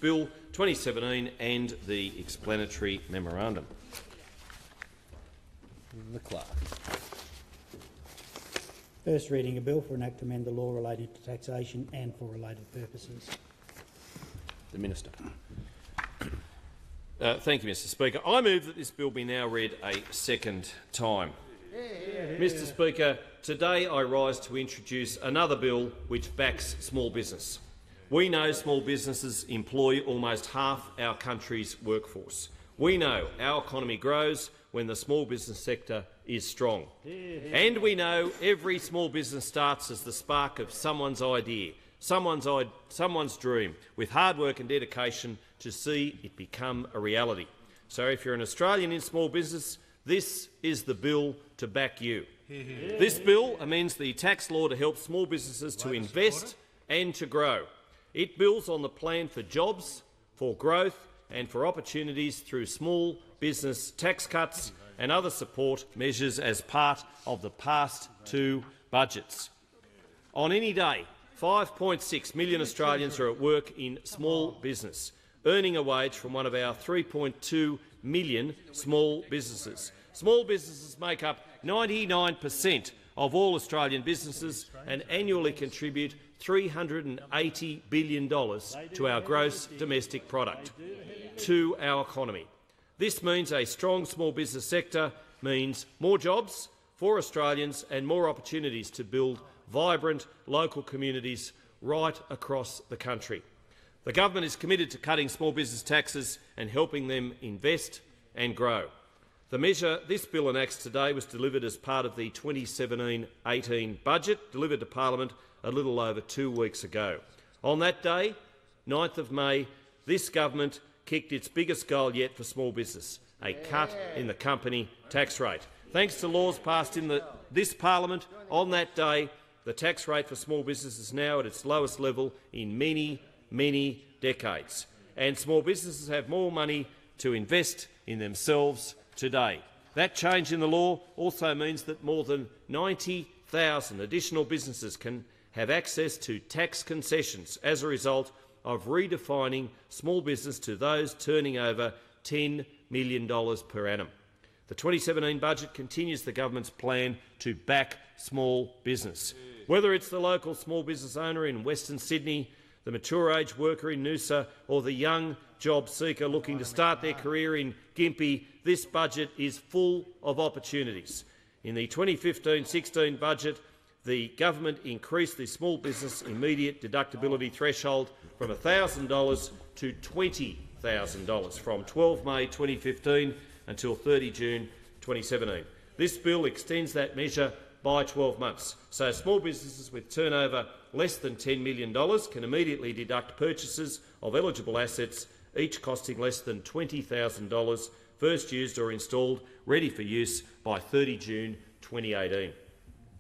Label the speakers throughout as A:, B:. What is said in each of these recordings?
A: Bill 2017 and the explanatory memorandum.
B: The Clerk.
C: First reading a bill for an act to amend the law relating to taxation and for related purposes.
B: The Minister.
A: Thank you, Mr Speaker. I move that this bill be now read a second time. Mr Speaker, today I rise to introduce another bill which backs small business. We know small businesses employ almost half our country's workforce. We know our economy grows when the small business sector is strong. And we know every small business starts as the spark of someone's idea, someone's dream, with hard work and dedication to see it become a reality. So if you're an Australian in small business, this is the bill to back you. This bill amends the tax law to help small businesses to invest and to grow. It builds on the plan for jobs, for growth and for opportunities through small business tax cuts and other support measures as part of the past two budgets. On any day, 5.6 million Australians are at work in small business, earning a wage from one of our 3.2 million small businesses. Small businesses make up 99% of all Australian businesses and annually contribute $380 billion to our gross domestic product, to our economy. This means a strong small business sector means more jobs for Australians and more opportunities to build vibrant local communities right across the country. The government is committed to cutting small business taxes and helping them invest and grow. The measure this bill enacts today was delivered as part of the 2017-18 budget, delivered to Parliament a little over 2 weeks ago. On that day, 9th of May, this government kicked its biggest goal yet for small business, a cut in the company tax rate. Thanks to laws passed in this Parliament on that day, the tax rate for small business is now at its lowest level in many, many decades, and small businesses have more money to invest in themselves today. That change in the law also means that more than 90,000 additional businesses can have access to tax concessions as a result of redefining small business to those turning over $10 million per annum. The 2017 budget continues the government's plan to back small business. Whether it's the local small business owner in Western Sydney, the mature-age worker in Noosa or the young job seeker looking to start their career in Gympie, this budget is full of opportunities. In the 2015-16 budget, the government increased the small business immediate deductibility threshold from $1,000 to $20,000 from 12 May 2015 until 30 June 2017. This bill extends that measure by 12 months, so small businesses with turnover less than $10 million can immediately deduct purchases of eligible assets, each costing less than $20,000, first used or installed, ready for use by 30 June 2018.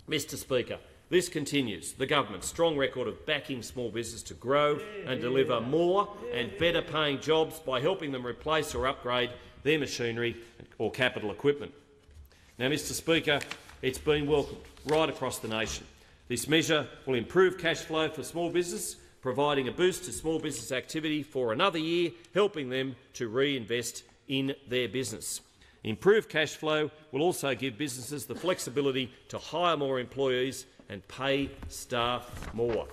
A: Mr Speaker, this continues the government's strong record of backing small business to grow and deliver more and better paying jobs by helping them replace or upgrade their machinery or capital equipment. Now, Mr Speaker, it's been welcomed right across the nation. This measure will improve cash flow for small business, providing a boost to small business activity for another year, helping them to reinvest in their business. Improved cash flow will also give businesses the flexibility to hire more employees and pay staff more.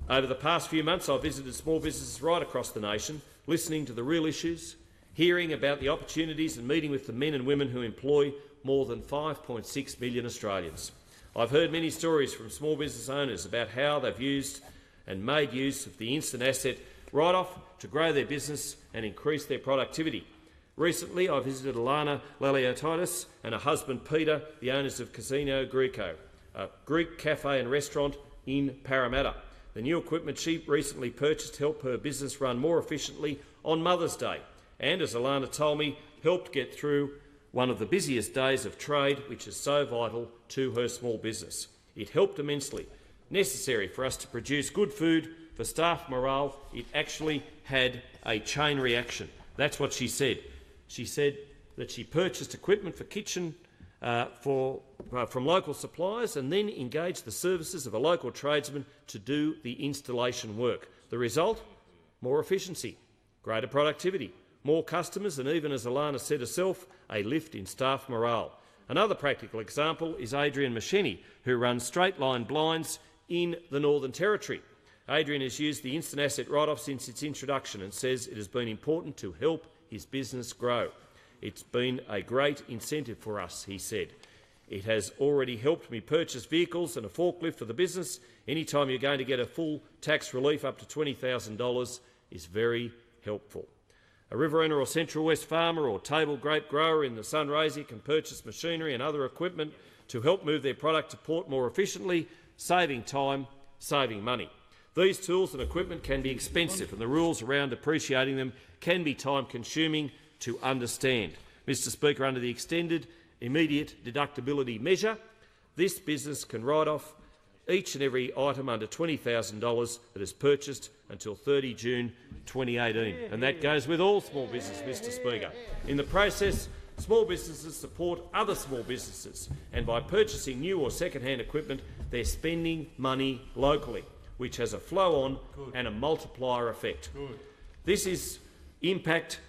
A: Over the past few months, I've visited small businesses right across the nation, listening to the real issues, hearing about the opportunities and meeting with the men and women who employ more than 5.6 million Australians. I've heard many stories from small business owners about how they've used and made use of the instant asset write-off to grow their business and increase their productivity. Recently, I visited Alana Laliotitis and her husband Peter, the owners of Casino Greco, a Greek cafe and restaurant in Parramatta. The new equipment she recently purchased helped her business run more efficiently on Mother's Day and, as Alana told me, helped get through one of the busiest days of trade, which is so vital to her small business. It helped immensely. Necessary for us to produce good food for staff morale, it actually had a chain reaction. That's what she said. She said that she purchased equipment for kitchen from local suppliers and then engaged the services of a local tradesman to do the installation work. The result? more efficiency, greater productivity, more customers and, even as Alana said herself, a lift in staff morale. Another practical example is Adrian Macheni, who runs Straight Line Blinds in the Northern Territory. Adrian has used the instant asset write-off since its introduction and says it has been important to help his business grow. It's been a great incentive for us, he said. It has already helped me purchase vehicles and a forklift for the business. Any time you're going to get a full tax relief up to $20,000 is very helpful. A Riverina or Central West farmer or table grape grower in the Sunraysia can purchase machinery and other equipment to help move their product to port more efficiently, saving time, saving money. These tools and equipment can be expensive, and the rules around appreciating them can be time-consuming to understand. Mr Speaker, under the extended immediate deductibility measure, this business can write off each and every item under $20,000 that is purchased until 30 June 2018. And that goes with all small business, Mr Speaker. In the process, small businesses support other small businesses, and by purchasing new or second-hand equipment, they're spending money locally, which has a flow-on and a multiplier effect. This is impact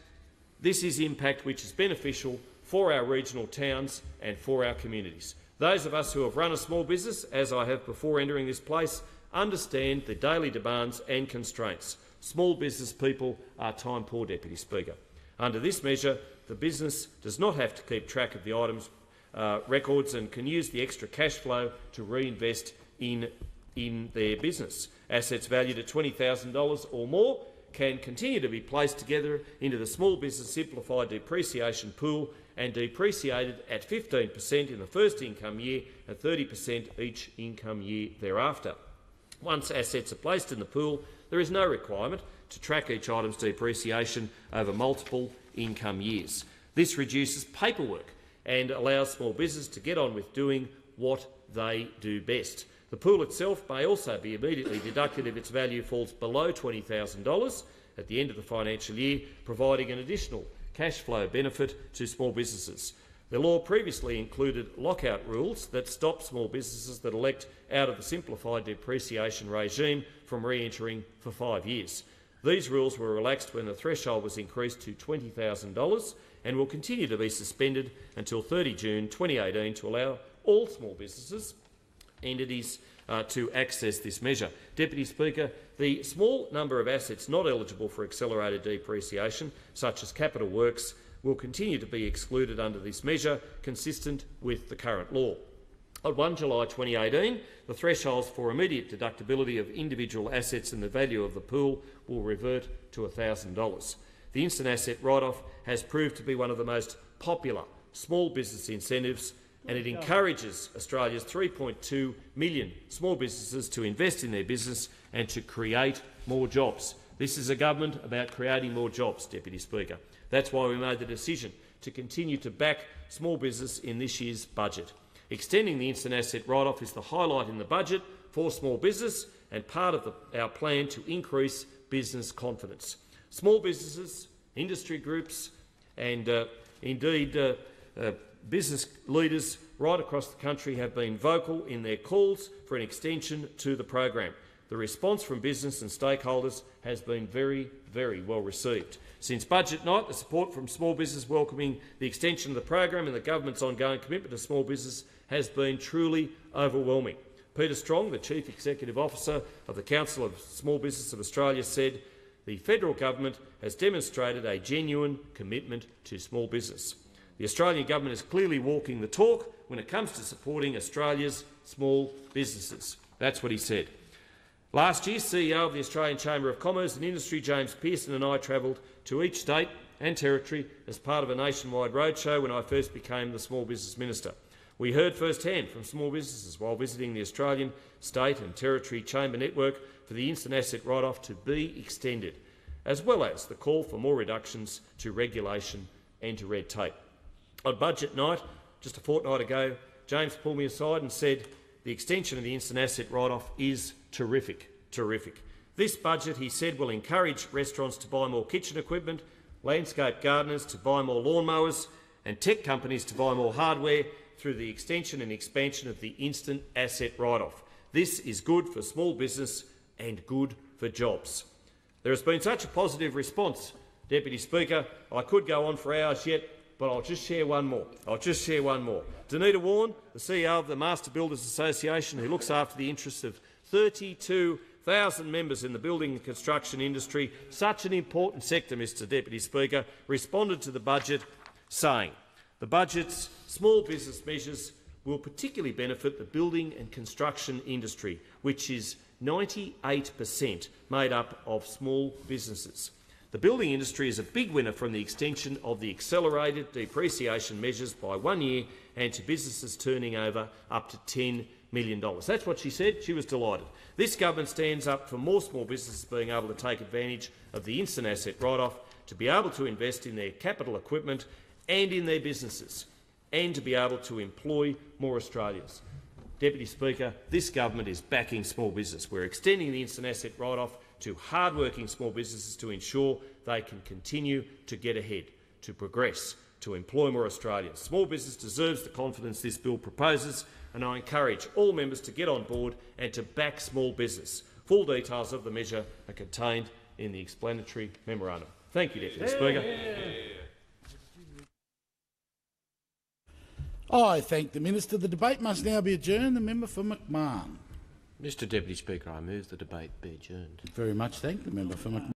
A: which is beneficial for our regional towns and for our communities. Those of us who have run a small business, as I have before entering this place, understand the daily demands and constraints. Small business people are time poor, Deputy Speaker. Under this measure, the business does not have to keep track of the items' records and can use the extra cash flow to reinvest in their business. Assets valued at $20,000 or more can continue to be placed together into the Small Business Simplified Depreciation Pool and depreciated at 15% in the first income year and 30% each income year thereafter. Once assets are placed in the pool, there is no requirement to track each item's depreciation over multiple income years. This reduces paperwork and allows small business to get on with doing what they do best. The pool itself may also be immediately deducted if its value falls below $20,000 at the end of the financial year, providing an additional cash flow benefit to small businesses. The law previously included lockout rules that stop small businesses that elect out of the simplified depreciation regime from re-entering for 5 years. These rules were relaxed when the threshold was increased to $20,000 and will continue to be suspended until 30 June 2018 to allow all small businesses entities to access this measure. Deputy Speaker, the small number of assets not eligible for accelerated depreciation, such as capital works, will continue to be excluded under this measure, consistent with the current law. On 1 July 2018, the thresholds for immediate deductibility of individual assets and the value of the pool will revert to $1,000. The instant asset write-off has proved to be one of the most popular small business incentives, and it encourages Australia's 3.2 million small businesses to invest in their business and to create more jobs. This is a government about creating more jobs, Deputy Speaker. That's why we made the decision to continue to back small business in this year's budget. Extending the instant asset write-off is the highlight in the budget for small business and part of our plan to increase business confidence. Small businesses, industry groups and indeed business leaders right across the country have been vocal in their calls for an extension to the program. The response from business and stakeholders has been very, very well received. Since budget night, the support from small business welcoming the extension of the program and the government's ongoing commitment to small business has been truly overwhelming. Peter Strong, the Chief Executive Officer of the Council of Small Business of Australia, said the federal government has demonstrated a genuine commitment to small business. The Australian government is clearly walking the talk when it comes to supporting Australia's small businesses. That's what he said. Last year, CEO of the Australian Chamber of Commerce and Industry, James Pearson, and I travelled to each state and territory as part of a nationwide roadshow when I first became the Small Business Minister. We heard firsthand from small businesses while visiting the Australian State and Territory Chamber network for the instant asset write-off to be extended, as well as the call for more reductions to regulation and to red tape. On budget night, just a fortnight ago, James pulled me aside and said the extension of the instant asset write-off is terrific. This budget, he said, will encourage restaurants to buy more kitchen equipment, landscape gardeners to buy more lawnmowers and tech companies to buy more hardware through the extension and expansion of the instant asset write-off. This is good for small business and good for jobs. There has been such a positive response, Deputy Speaker, I could go on for hours yet, but I'll just share one more. Danita Warren, the CEO of the Master Builders Association, who looks after the interests of 32,000 members in the building and construction industry, such an important sector, Mr Deputy Speaker, responded to the budget saying, the budget's small business measures will particularly benefit the building and construction industry, which is 98% made up of small businesses. The building industry is a big winner from the extension of the accelerated depreciation measures by 1 year and to businesses turning over up to $10 million. That's what she said. She was delighted. This government stands up for more small businesses being able to take advantage of the instant asset write-off, to be able to invest in their capital equipment and in their businesses, and to be able to employ more Australians. Deputy Speaker, this government is backing small business. We're extending the instant asset write-off to hard-working small businesses to ensure they can continue to get ahead, to progress, to employ more Australians. Small business deserves the confidence this bill proposes, and I encourage all members to get on board and to back small business. Full details of the measure are contained in the explanatory memorandum. Thank you, Deputy Speaker.
D: I thank the Minister. The debate must now be adjourned. The member for McMahon.
B: Mr Deputy Speaker, I move the debate be adjourned.
D: Very much thank the member for McMahon.